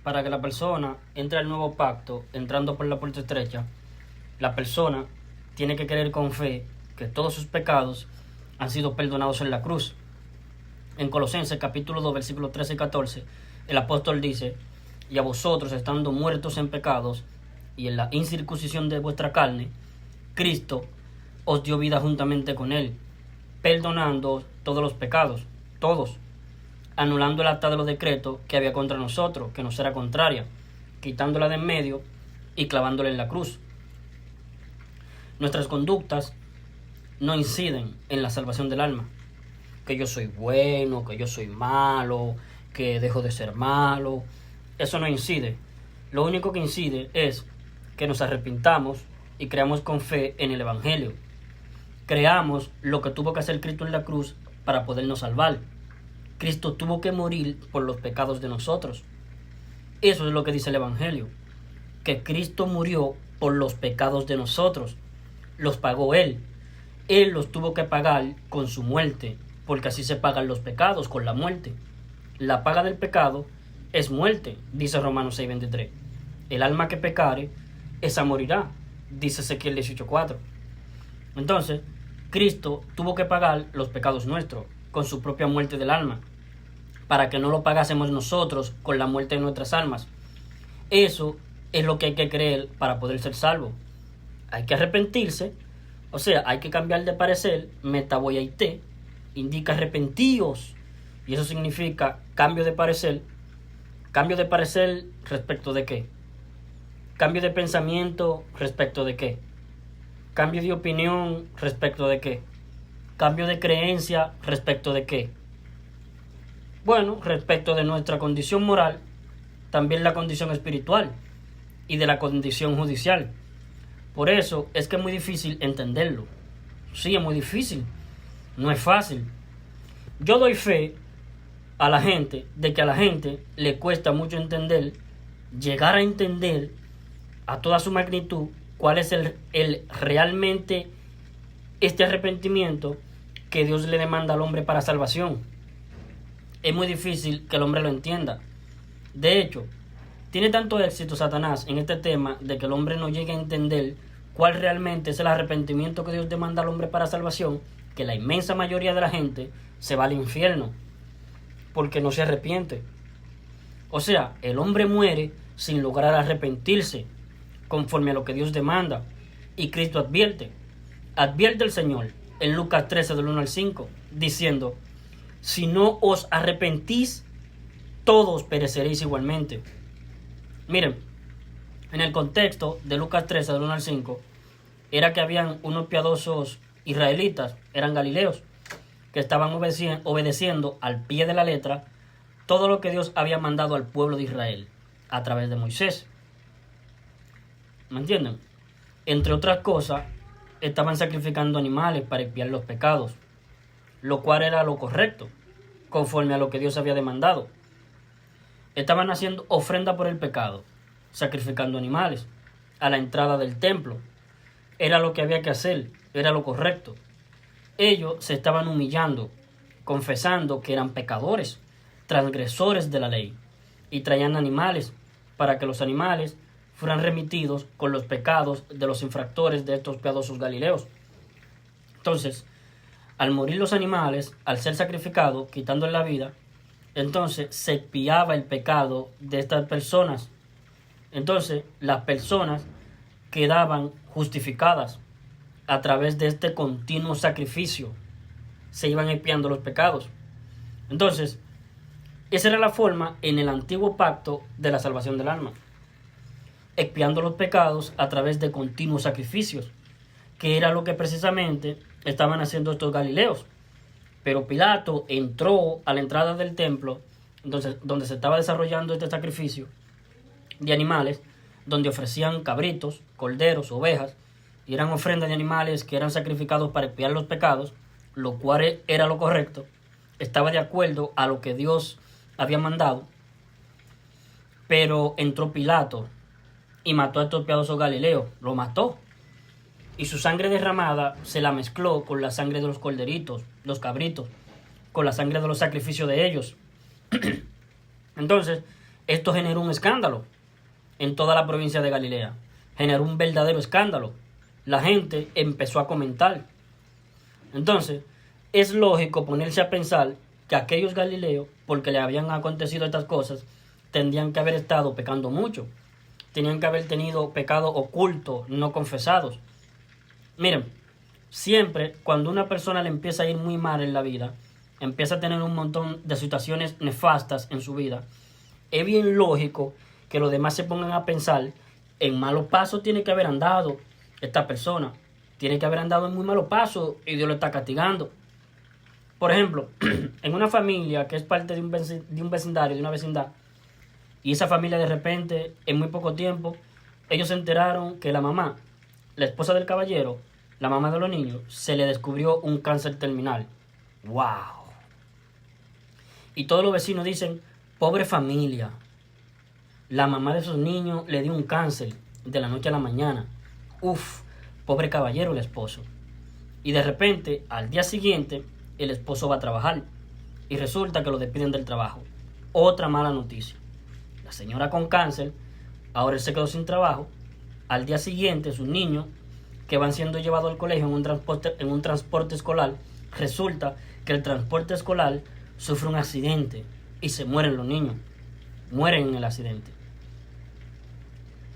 para que la persona entre al nuevo pacto, entrando por la puerta estrecha, la persona tiene que creer con fe que todos sus pecados han sido perdonados en la cruz. En Colosenses capítulo 2, versículos 13 y 14, el apóstol dice: y a vosotros, estando muertos en pecados y en la incircuncisión de vuestra carne, Cristo os dio vida juntamente con él, perdonando todos los pecados, todos, anulando el acta de los decretos que había contra nosotros, que nos era contraria, quitándola de en medio y clavándola en la cruz. Nuestras conductas no inciden en la salvación del alma. Que yo soy bueno, que yo soy malo, que dejo de ser malo. Eso no incide. Lo único que incide es que nos arrepintamos y creamos con fe en el Evangelio. Creamos lo que tuvo que hacer Cristo en la cruz para podernos salvar. Cristo tuvo que morir por los pecados de nosotros. Eso es lo que dice el Evangelio. Que Cristo murió por los pecados de nosotros. Los pagó Él. Él los tuvo que pagar con su muerte, porque así se pagan los pecados, con la muerte. La paga del pecado es muerte, dice Romanos 6:23. El alma que pecare, esa morirá, dice Ezequiel 18:4. Entonces, Cristo tuvo que pagar los pecados nuestros con su propia muerte del alma, para que no lo pagásemos nosotros con la muerte de nuestras almas. Eso es lo que hay que creer para poder ser salvo. Hay que arrepentirse, o sea, hay que cambiar de parecer. Metaboyaité indica arrepentíos, y eso significa cambio de parecer. ¿Cambio de parecer respecto de qué? ¿Cambio de pensamiento respecto de qué? ¿Cambio de opinión respecto de qué? ¿Cambio de creencia respecto de qué? Bueno, respecto de nuestra condición moral, también la condición espiritual y de la condición judicial. Por eso es que es muy difícil entenderlo. Sí, es muy difícil. No es fácil. Yo doy fe a la gente de que a la gente le cuesta mucho entender, llegar a entender a toda su magnitud cuál es el realmente este arrepentimiento que Dios le demanda al hombre para salvación. Es muy difícil que el hombre lo entienda. De hecho, tiene tanto éxito Satanás en este tema de que el hombre no llegue a entender cuál realmente es el arrepentimiento que Dios demanda al hombre para salvación, que la inmensa mayoría de la gente se va al infierno porque no se arrepiente. O sea, el hombre muere sin lograr arrepentirse conforme a lo que Dios demanda. Y Cristo advierte el Señor en Lucas 13 del 1 al 5, diciendo: si no os arrepentís, todos pereceréis igualmente. Miren, en el contexto de Lucas 13 del 1 al 5, era que habían unos piadosos israelitas, eran galileos, que estaban obedeciendo al pie de la letra todo lo que Dios había mandado al pueblo de Israel a través de Moisés. ¿Me entienden? Entre otras cosas, estaban sacrificando animales para expiar los pecados, lo cual era lo correcto, conforme a lo que Dios había demandado. Estaban haciendo ofrenda por el pecado, sacrificando animales a la entrada del templo. Era lo que había que hacer, era lo correcto. Ellos se estaban humillando, confesando que eran pecadores, transgresores de la ley, y traían animales para que los animales fueran remitidos con los pecados de los infractores de estos piadosos galileos. Entonces, al morir los animales, al ser sacrificados, quitándole la vida, entonces se expiaba el pecado de estas personas. Entonces, las personas quedaban justificadas a través de este continuo sacrificio. Se iban expiando los pecados. Entonces, esa era la forma en el antiguo pacto de la salvación del alma. Expiando los pecados a través de continuos sacrificios, que era lo que precisamente estaban haciendo estos galileos. Pero Pilato entró a la entrada del templo, entonces, donde se estaba desarrollando este sacrificio de animales, donde ofrecían cabritos, corderos, ovejas, y eran ofrendas de animales que eran sacrificados para expiar los pecados, lo cual era lo correcto, estaba de acuerdo a lo que Dios había mandado. Pero entró Pilato y mató a estos piadosos galileos, lo mató. Y su sangre derramada se la mezcló con la sangre de los corderitos, los cabritos, con la sangre de los sacrificios de ellos. Entonces, Esto generó un escándalo en toda la provincia de Galilea. Generó un verdadero escándalo. La gente empezó a comentar. Entonces, es lógico ponerse a pensar que aquellos galileos, porque le habían acontecido estas cosas, tendrían que haber estado pecando mucho. Tenían que haber tenido pecado oculto, no confesados. Miren, siempre cuando una persona le empieza a ir muy mal en la vida, empieza a tener un montón de situaciones nefastas en su vida, es bien lógico que los demás se pongan a pensar en malos pasos tiene que haber andado esta persona. Tiene que haber andado en muy malos pasos y Dios lo está castigando. Por ejemplo, en una familia que es parte de un vecindario, de una vecindad, y esa familia de repente, en muy poco tiempo, ellos se enteraron que la mamá, la esposa del caballero, la mamá de los niños, se le descubrió un cáncer terminal. ¡Wow! Y todos los vecinos dicen, pobre familia, la mamá de esos niños le dio un cáncer de la noche a la mañana. Uf, pobre caballero el esposo. Y de repente, al día siguiente, el esposo va a trabajar y resulta que lo despiden del trabajo. Otra mala noticia. La señora con cáncer, ahora él se quedó sin trabajo. Al día siguiente, sus niños, que van siendo llevados al colegio en un transporte escolar, resulta que el transporte escolar sufre un accidente y se mueren los niños. Mueren en el accidente.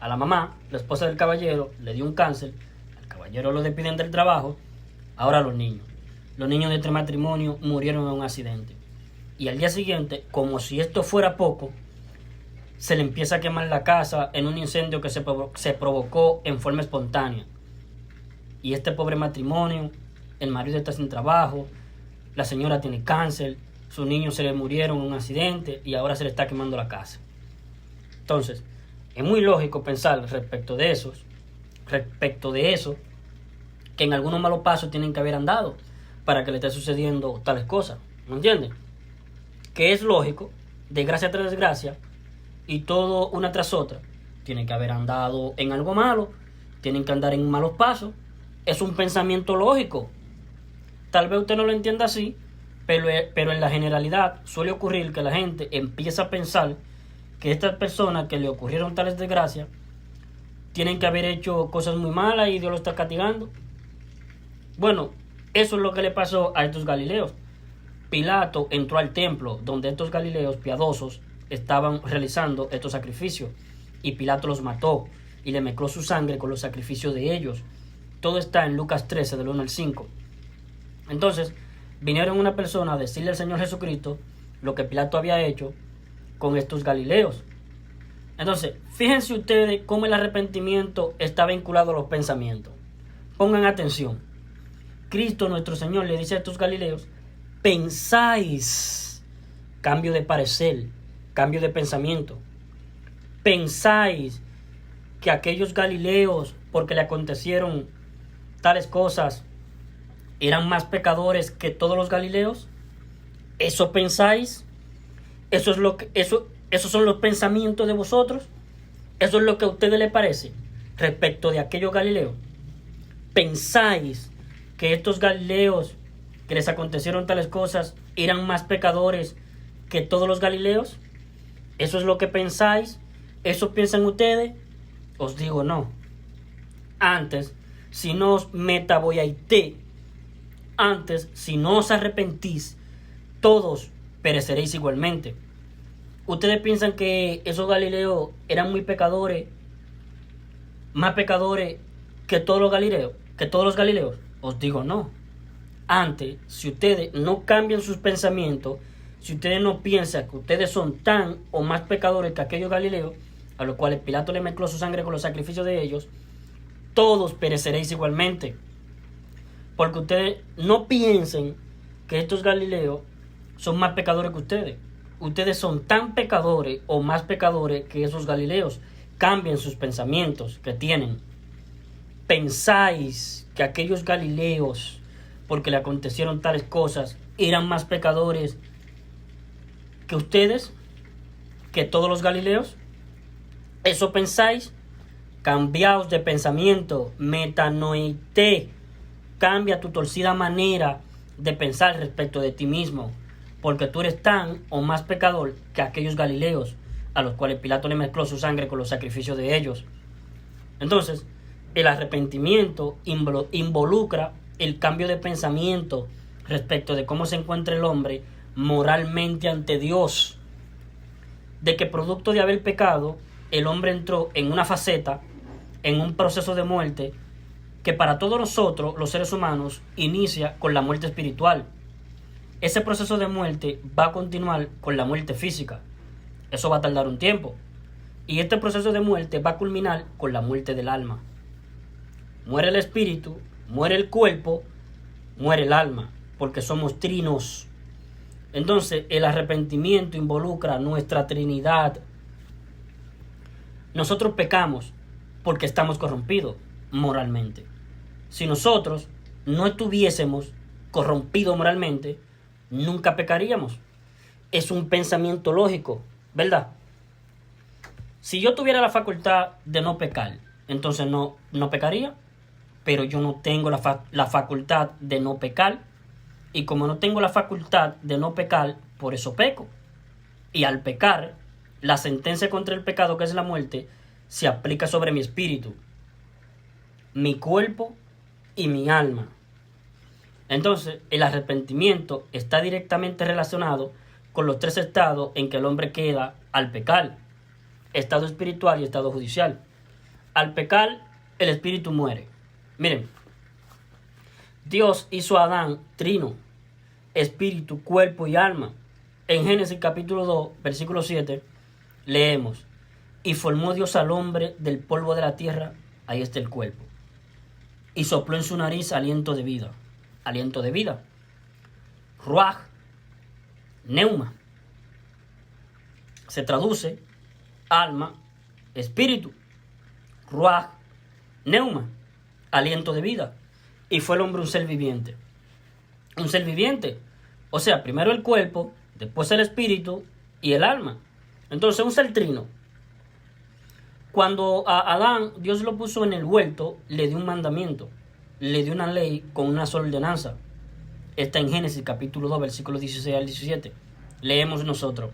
A la mamá, la esposa del caballero, le dio un cáncer. Al caballero lo despiden del trabajo. Ahora los niños. Los niños de este matrimonio murieron en un accidente. Y al día siguiente, como si esto fuera poco, se le empieza a quemar la casa en un incendio que se provocó en forma espontánea. Y este pobre matrimonio, el marido está sin trabajo, la señora tiene cáncer, sus niños se le murieron en un accidente y ahora se le está quemando la casa. Entonces, es muy lógico pensar respecto de eso, que en algunos malos pasos tienen que haber andado para que le esté sucediendo tales cosas. ¿Me entienden? Que es lógico, desgracia tras desgracia, y todo una tras otra. Tienen que haber andado en algo malo, tienen que andar en malos pasos. Es un pensamiento lógico. Tal vez usted no lo entienda así, pero en la generalidad suele ocurrir que la gente empieza a pensar que estas personas que le ocurrieron tales desgracias tienen que haber hecho cosas muy malas y Dios lo está castigando. Bueno, eso es lo que le pasó a estos galileos. Pilato entró al templo donde estos galileos piadosos estaban realizando estos sacrificios y Pilato los mató y le mezcló su sangre con los sacrificios de ellos. Todo está en Lucas 13 del 1 al 5. Entonces vinieron una persona a decirle al Señor Jesucristo lo que Pilato había hecho con estos galileos. Entonces, fíjense ustedes cómo el arrepentimiento está vinculado a los pensamientos. Pongan atención. Cristo nuestro Señor le dice a estos galileos, pensáis, cambio de parecer, cambio de pensamiento. Pensáis que aquellos galileos, porque le acontecieron tales cosas, eran más pecadores que todos los galileos. ¿Eso pensáis? Esos son los pensamientos de vosotros. Eso es lo que a ustedes les parece respecto de aquellos galileos. ¿Pensáis que estos galileos que les acontecieron tales cosas eran más pecadores que todos los galileos? ¿Eso es lo que pensáis? ¿Eso piensan ustedes? Os digo no. Antes, si no os metaboyaité, antes, si no os arrepentís, todos pereceréis igualmente. ¿Ustedes piensan que esos galileos eran muy pecadores, más pecadores que todos los galileos? Os digo no. Antes, si ustedes no cambian sus pensamientos, si ustedes no piensan que ustedes son tan o más pecadores que aquellos galileos, a los cuales Pilato le mezcló su sangre con los sacrificios de ellos, todos pereceréis igualmente. Porque ustedes no piensen que estos galileos son más pecadores que ustedes. Ustedes son tan pecadores o más pecadores que esos galileos. Cambien sus pensamientos que tienen. ¿Pensáis que aquellos galileos, porque le acontecieron tales cosas, eran más pecadores que ustedes, que todos los galileos? ¿Eso pensáis? Cambiaos de pensamiento, metanoité. Cambia tu torcida manera de pensar respecto de ti mismo, porque tú eres tan o más pecador que aquellos galileos, a los cuales Pilato le mezcló su sangre con los sacrificios de ellos. Entonces, el arrepentimiento involucra el cambio de pensamiento respecto de cómo se encuentra el hombre moralmente ante Dios. De que producto de haber pecado, el hombre entró en una faceta, en un proceso de muerte, que para todos nosotros, los seres humanos, inicia con la muerte espiritual. Ese proceso de muerte va a continuar con la muerte física. Eso va a tardar un tiempo. Y este proceso de muerte va a culminar con la muerte del alma. Muere el espíritu, muere el cuerpo, muere el alma, porque somos trinos. Entonces, el arrepentimiento involucra nuestra Trinidad. Nosotros pecamos porque estamos corrompidos moralmente. Si nosotros no estuviésemos corrompidos moralmente, nunca pecaríamos. Es un pensamiento lógico, ¿verdad? Si yo tuviera la facultad de no pecar, entonces no pecaría. Pero yo no tengo la facultad de no pecar. Y como no tengo la facultad de no pecar, por eso peco. Y al pecar, la sentencia contra el pecado, que es la muerte, se aplica sobre mi espíritu, mi cuerpo y mi alma. Entonces, el arrepentimiento está directamente relacionado con los tres estados en que el hombre queda al pecar: estado espiritual y estado judicial. Al pecar, el espíritu muere. Miren, Dios hizo a Adán trino, espíritu, cuerpo y alma. En Génesis capítulo 2, versículo 7, leemos: y formó Dios al hombre del polvo de la tierra, ahí está el cuerpo, y sopló en su nariz aliento de vida. Aliento de vida. Ruach, neuma. Se traduce alma, espíritu. Ruach, neuma, aliento de vida. Y fue el hombre un ser viviente. Un ser viviente. O sea, primero el cuerpo, después el espíritu y el alma. Entonces, un ser trino. Cuando a Adán Dios lo puso en el huerto, le dio un mandamiento, le dio una ley con una sola ordenanza. Está en Génesis capítulo 2, versículos 16 al 17. Leemos nosotros: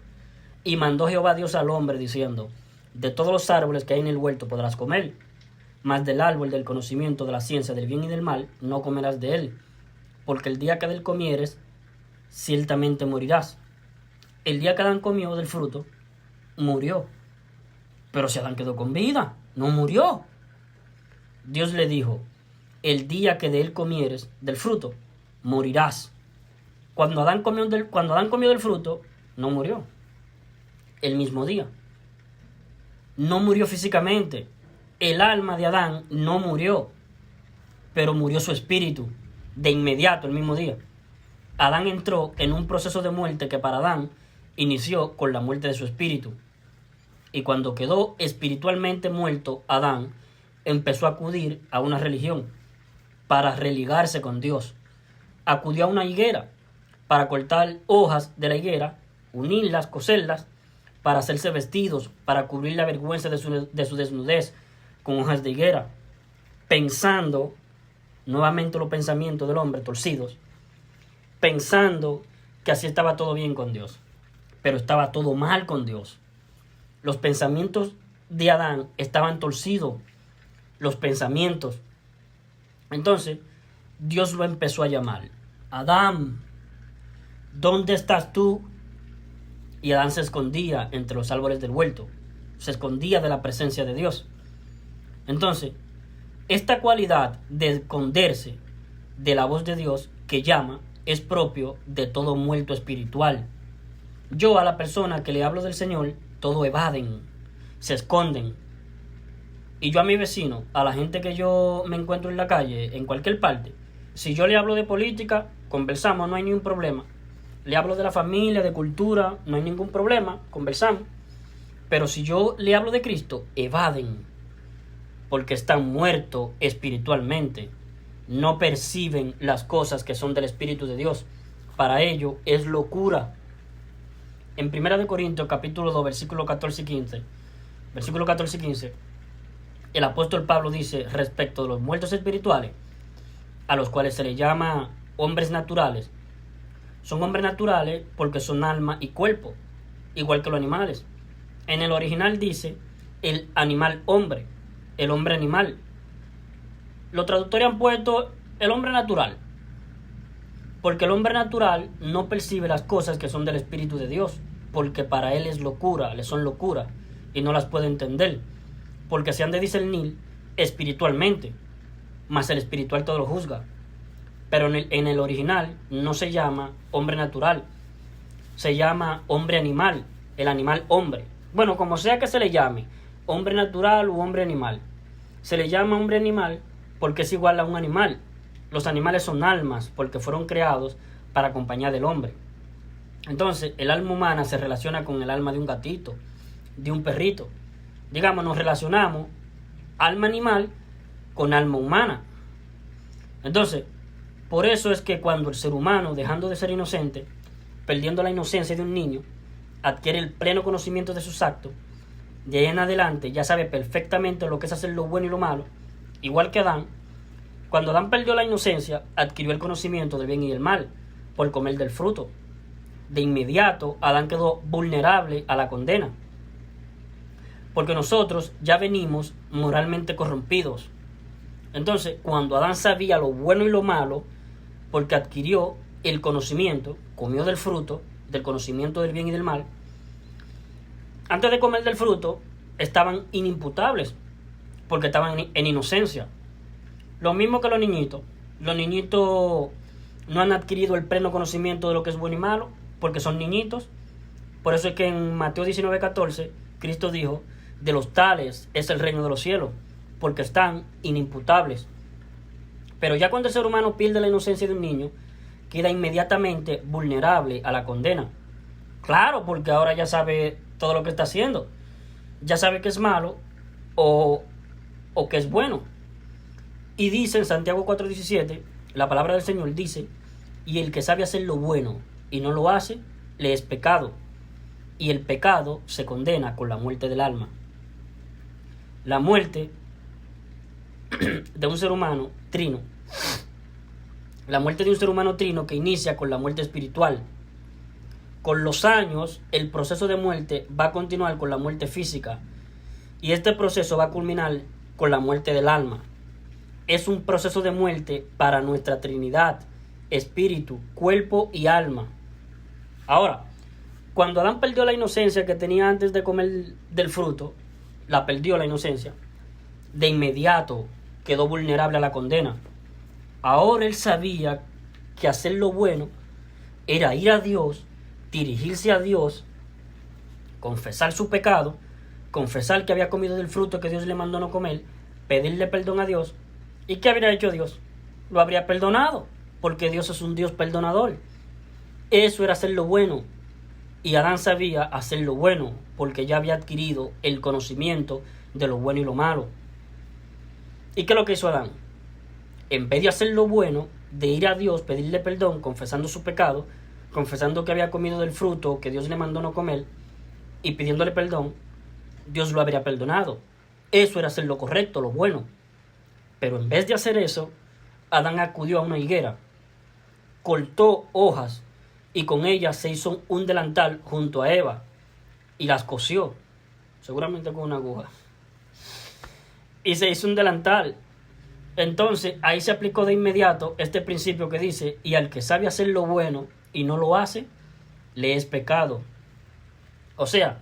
y mandó Jehová Dios al hombre diciendo: de todos los árboles que hay en el huerto podrás comer, mas del árbol del conocimiento de la ciencia del bien y del mal no comerás de él, porque el día que de él comieres, ciertamente morirás. El día que Adán comió del fruto, murió. Pero si Adán quedó con vida, no murió. Dios le dijo: el día que de él comieres del fruto, morirás. Cuando Adán comió del fruto, no murió. El mismo día. No murió físicamente. El alma de Adán no murió, pero murió su espíritu de inmediato, el mismo día. Adán entró en un proceso de muerte que para Adán inició con la muerte de su espíritu. Y cuando quedó espiritualmente muerto, Adán empezó a acudir a una religión para religarse con Dios. Acudió a una higuera para cortar hojas de la higuera, unirlas, coserlas, para hacerse vestidos, para cubrir la vergüenza de su desnudez con hojas de higuera, pensando, nuevamente los pensamientos del hombre torcidos, pensando que así estaba todo bien con Dios, pero estaba todo mal con Dios. Los pensamientos de Adán estaban torcidos, los pensamientos. Entonces, Dios lo empezó a llamar: Adán, ¿dónde estás tú? Y Adán se escondía entre los árboles del huerto, se escondía de la presencia de Dios. Entonces, esta cualidad de esconderse de la voz de Dios que llama es propio de todo muerto espiritual. Yo a la persona que le hablo del Señor, todo evaden, se esconden. Y yo a mi vecino, a la gente que yo me encuentro en la calle, en cualquier parte, si yo le hablo de política, conversamos, no hay ningún problema. Le hablo de la familia, de cultura, no hay ningún problema, conversamos. Pero si yo le hablo de Cristo, evaden, porque están muertos espiritualmente. No perciben las cosas que son del Espíritu de Dios. Para ello es locura. En 1 Corintios capítulo 2, versículo 14 y 15, el apóstol Pablo dice respecto de los muertos espirituales, a los cuales se les llama hombres naturales. Son hombres naturales porque son alma y cuerpo, igual que los animales. En el original dice el animal hombre, el hombre animal. Los traductores han puesto el hombre natural, porque el hombre natural no percibe las cosas que son del Espíritu de Dios, porque para él es locura, le son locura, y no las puede entender, porque se han de discernir espiritualmente, mas el espiritual todo lo juzga. Pero en el original no se llama hombre natural, se llama hombre animal, el animal hombre. Bueno, como sea que se le llame, hombre natural u hombre animal. Se le llama hombre animal porque es igual a un animal. Los animales son almas porque fueron creados para acompañar del hombre. Entonces, el alma humana se relaciona con el alma de un gatito, de un perrito. Digamos, nos relacionamos alma animal con alma humana. Entonces, por eso es que cuando el ser humano, dejando de ser inocente, perdiendo la inocencia de un niño, adquiere el pleno conocimiento de sus actos, de ahí en adelante ya sabe perfectamente lo que es hacer lo bueno y lo malo, igual que Adán. Cuando Adán perdió la inocencia, adquirió el conocimiento del bien y del mal, por comer del fruto. De inmediato, Adán quedó vulnerable a la condena, porque nosotros ya venimos moralmente corrompidos. Entonces, cuando Adán sabía lo bueno y lo malo, porque adquirió el conocimiento, comió del fruto, del conocimiento del bien y del mal, antes de comer del fruto, estaban inimputables, porque estaban en inocencia. Lo mismo que los niñitos no han adquirido el pleno conocimiento de lo que es bueno y malo, porque son niñitos. Por eso es que en Mateo 19:14, Cristo dijo, de los tales es el reino de los cielos, porque están inimputables. Pero ya cuando el ser humano pierde la inocencia de un niño, queda inmediatamente vulnerable a la condena. Claro, porque ahora ya sabe todo lo que está haciendo. Ya sabe que es malo o que es bueno. Y dice en Santiago 4:17, la palabra del Señor dice, y el que sabe hacer lo bueno y no lo hace, le es pecado. Y el pecado se condena con la muerte del alma. La muerte de un ser humano trino. La muerte de un ser humano trino que inicia con la muerte espiritual. Con los años, el proceso de muerte va a continuar con la muerte física. Y este proceso va a culminar con la muerte del alma. Es un proceso de muerte para nuestra Trinidad, espíritu, cuerpo y alma. Ahora, cuando Adán perdió la inocencia que tenía antes de comer del fruto, la perdió la inocencia, de inmediato quedó vulnerable a la condena. Ahora él sabía que hacer lo bueno era ir a Dios, dirigirse a Dios, confesar su pecado, confesar que había comido del fruto que Dios le mandó no comer, pedirle perdón a Dios. ¿Y qué habría hecho Dios? Lo habría perdonado, porque Dios es un Dios perdonador. Eso era hacer lo bueno. Y Adán sabía hacer lo bueno, porque ya había adquirido el conocimiento de lo bueno y lo malo. ¿Y qué es lo que hizo Adán? En vez de hacer lo bueno, de ir a Dios, pedirle perdón, confesando su pecado, confesando que había comido del fruto que Dios le mandó no comer, y pidiéndole perdón, Dios lo habría perdonado. Eso era hacer lo correcto, lo bueno. Pero en vez de hacer eso, Adán acudió a una higuera, cortó hojas y con ellas se hizo un delantal junto a Eva y las cosió, seguramente con una aguja. Y se hizo un delantal. Entonces ahí se aplicó de inmediato este principio que dice, y al que sabe hacer lo bueno y no lo hace, le es pecado. O sea,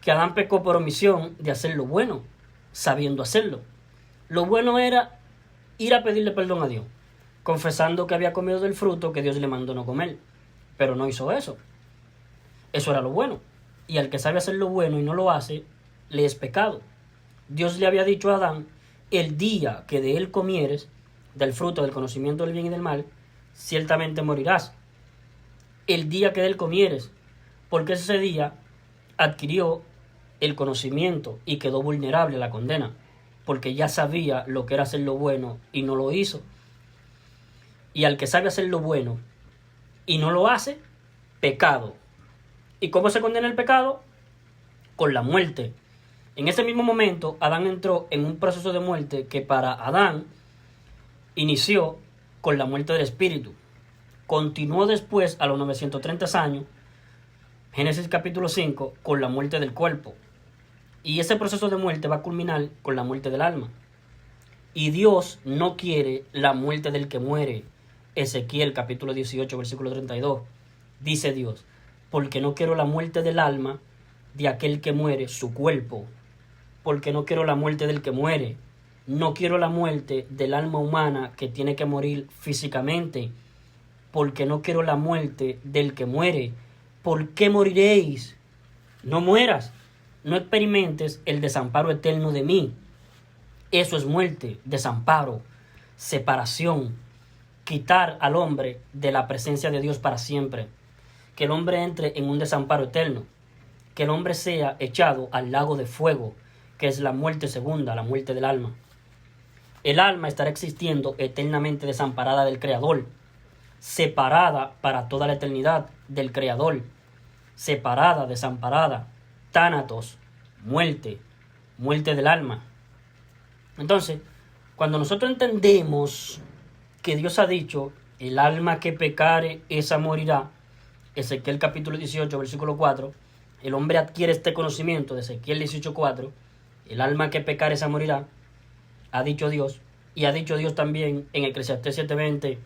que Adán pecó por omisión de hacer lo bueno, sabiendo hacerlo. Lo bueno era ir a pedirle perdón a Dios, confesando que había comido del fruto que Dios le mandó no comer. Pero no hizo eso. Eso era lo bueno. Y al que sabe hacer lo bueno y no lo hace, le es pecado. Dios le había dicho a Adán, el día que de él comieres, del fruto del conocimiento del bien y del mal, ciertamente morirás. El día que de él comieres, porque ese día adquirió el conocimiento y quedó vulnerable a la condena, porque ya sabía lo que era hacer lo bueno y no lo hizo. Y al que sabe hacer lo bueno y no lo hace, pecado. ¿Y cómo se condena el pecado? Con la muerte. En ese mismo momento, Adán entró en un proceso de muerte que para Adán inició con la muerte del espíritu. Continuó después, a los 930 años, Génesis capítulo 5, con la muerte del cuerpo. Y ese proceso de muerte va a culminar con la muerte del alma. Y Dios no quiere la muerte del que muere. Ezequiel capítulo 18, versículo 32. Dice Dios, porque no quiero la muerte del alma de aquel que muere su cuerpo. Porque no quiero la muerte del que muere. No quiero la muerte del alma humana que tiene que morir físicamente. Porque no quiero la muerte del que muere. ¿Por qué moriréis? No mueras. No experimentes el desamparo eterno de mí. Eso es muerte, desamparo, separación, quitar al hombre de la presencia de Dios para siempre. Que el hombre entre en un desamparo eterno. Que el hombre sea echado al lago de fuego, que es la muerte segunda, la muerte del alma. El alma estará existiendo eternamente desamparada del Creador, separada para toda la eternidad del Creador, separada, desamparada, tánatos, muerte, muerte del alma. Entonces, cuando nosotros entendemos que Dios ha dicho, el alma que pecare, esa morirá, Ezequiel capítulo 18, versículo 4, el hombre adquiere este conocimiento de Ezequiel 18, 4, el alma que pecare, esa morirá, ha dicho Dios, y ha dicho Dios también en Eclesiastés 7:20.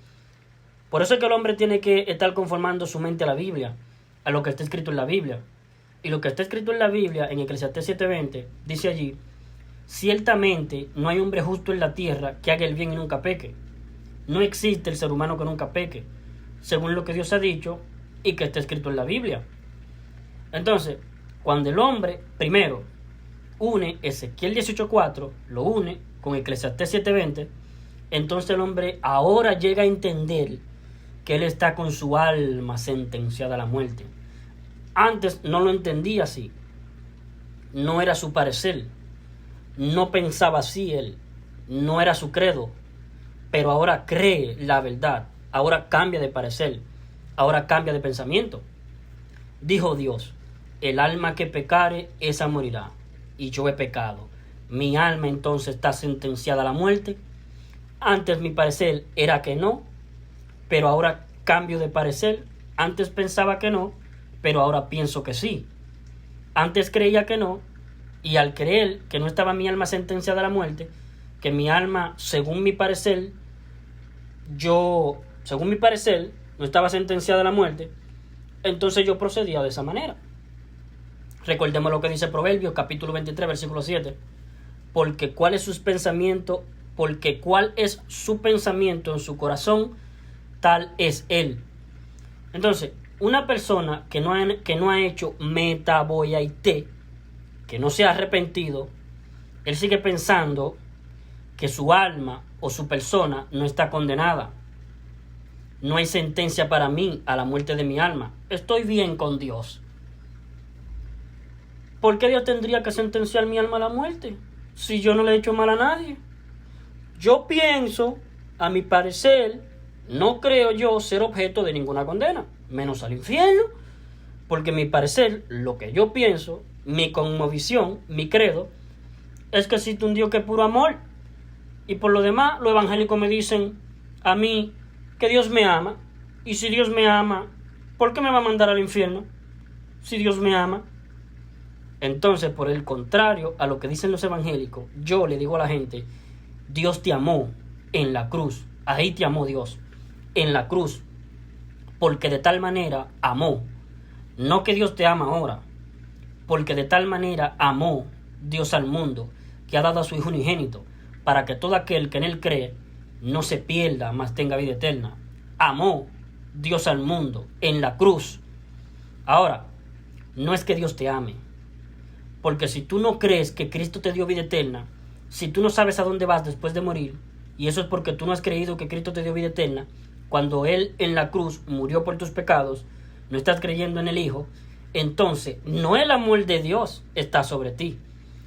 Por eso es que el hombre tiene que estar conformando su mente a la Biblia, a lo que está escrito en la Biblia. Y lo que está escrito en la Biblia, en Eclesiastés 7:20, dice allí, ciertamente no hay hombre justo en la tierra que haga el bien y nunca peque. No existe el ser humano que nunca peque, según lo que Dios ha dicho y que está escrito en la Biblia. Entonces, cuando el hombre, primero, une Ezequiel 18:4, lo une con Eclesiastés 7:20, entonces el hombre ahora llega a entender que él está con su alma sentenciada a la muerte. Antes no lo entendía así. No era su parecer. No pensaba así él. No era su credo. Pero ahora cree la verdad. Ahora cambia de parecer. Ahora cambia de pensamiento. Dijo Dios, el alma que pecare, esa morirá. Y yo he pecado. Mi alma entonces está sentenciada a la muerte. Antes mi parecer era que no, pero ahora cambio de parecer. Antes pensaba que no, pero ahora pienso que sí. Antes creía que no, y al creer que no estaba mi alma sentenciada a la muerte, que mi alma, según mi parecer, no estaba sentenciada a la muerte, entonces yo procedía de esa manera. Recordemos lo que dice Proverbios capítulo 23, versículo 7. Porque cuál es su pensamiento en su corazón, tal es él. Entonces, una persona que no ha hecho metaboiaité, que no se ha arrepentido, él sigue pensando que su alma o su persona no está condenada. No hay sentencia para mí a la muerte de mi alma. Estoy bien con Dios. ¿Por qué Dios tendría que sentenciar mi alma a la muerte si yo no le he hecho mal a nadie? Yo pienso, a mi parecer, no creo yo ser objeto de ninguna condena, menos al infierno, porque mi parecer, lo que yo pienso, mi cosmovisión, mi credo, es que existe un Dios que es puro amor. Y por lo demás, los evangélicos me dicen a mí que Dios me ama. Y si Dios me ama, ¿por qué me va a mandar al infierno? Si Dios me ama. Entonces, por el contrario a lo que dicen los evangélicos, yo le digo a la gente, Dios te amó en la cruz. Ahí te amó Dios, en la cruz. Porque de tal manera amó. No que Dios te ama ahora. Porque de tal manera amó Dios al mundo, que ha dado a su Hijo unigénito, para que todo aquel que en él cree no se pierda, mas tenga vida eterna. Amó Dios al mundo en la cruz. Ahora, no es que Dios te ame. Porque si tú no crees que Cristo te dio vida eterna, si tú no sabes a dónde vas después de morir, y eso es porque tú no has creído que Cristo te dio vida eterna, cuando Él en la cruz murió por tus pecados, no estás creyendo en el Hijo, entonces no el amor de Dios está sobre ti,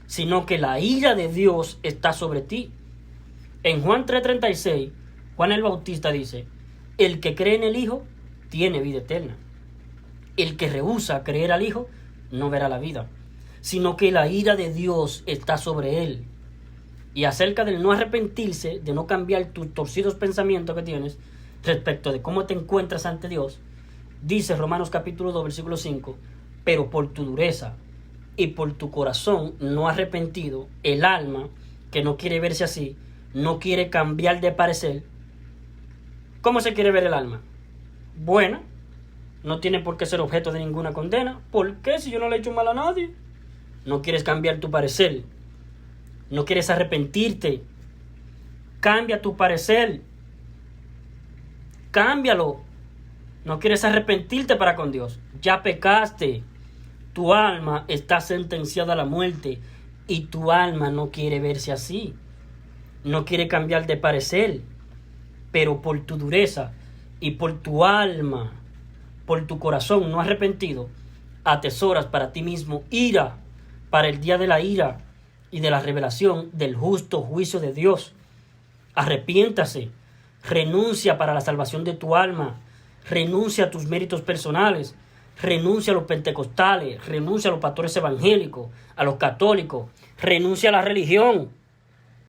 sino que la ira de Dios está sobre ti. En Juan 3:36, Juan el Bautista dice, el que cree en el Hijo tiene vida eterna. El que rehúsa creer al Hijo no verá la vida, sino que la ira de Dios está sobre él. Y acerca del no arrepentirse, de no cambiar tus torcidos pensamientos que tienes respecto de cómo te encuentras ante Dios, dice Romanos capítulo 2, versículo 5, pero por tu dureza y por tu corazón no arrepentido, el alma, que no quiere verse así, no quiere cambiar de parecer. ¿Cómo se quiere ver el alma? Buena, no tiene por qué ser objeto de ninguna condena. ¿Por qué si yo no le he hecho mal a nadie? No quieres cambiar tu parecer, no quieres arrepentirte. Cambia tu parecer, cámbialo. No quieres arrepentirte para con Dios. Ya pecaste. Tu alma está sentenciada a la muerte y tu alma no quiere verse así. No quiere cambiar de parecer. Pero por tu dureza y por tu alma, por tu corazón no arrepentido, atesoras para ti mismo ira para el día de la ira y de la revelación del justo juicio de Dios. Arrepiéntase, renuncia para la salvación de tu alma, renuncia a tus méritos personales, renuncia a los pentecostales, renuncia a los pastores evangélicos, a los católicos, renuncia a la religión.